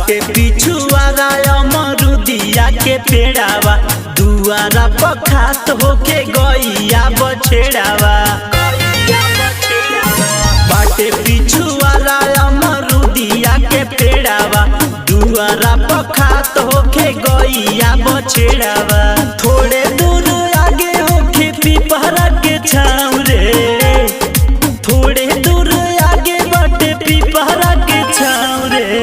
बाटे पिछुआरा अमरुदिया के पेड़ावा दुआरा पखात होके गइया बछेड़ावा बाटे पिछुआरा अमरुदिया के पेड़ावा दुआरा पखात होके गइया बछेड़ावा थोड़े दूर आगे होके पिपहरा के छाँव रे थोड़े दूर आगे बाटे पिपहरा के छाँव रे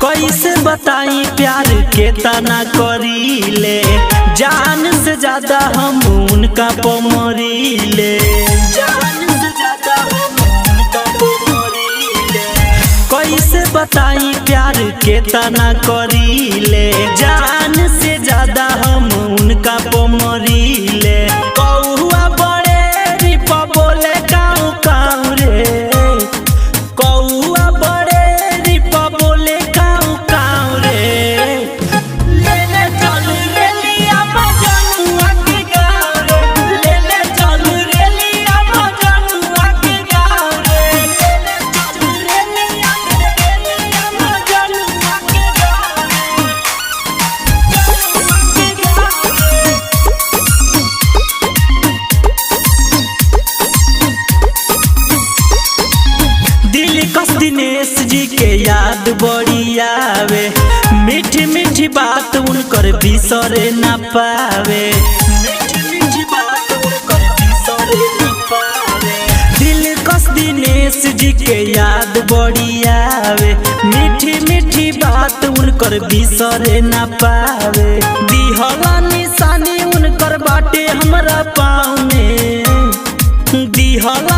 कैसे बताई प्यार के तना करीले जान से ज्यादा हम उनका पमरीले कैसे बताई प्यार के तना करीले जान से ज्यादा हम उनका पमरीले कौआ बड़े रिपा बोले काऊ काऊ रे कौआ बड़े रिपा बोले दिनेश जी के याद बड़ी आवे मीठी मीठी बात उनकर बिसरे ना पावे दिल कस दिनेश जी के याद बड़ी आवे मीठी मीठी बात उनकर बिसरे ना पावे दिहला निशानी उनकर बाटे हमरा पाँव में दिहला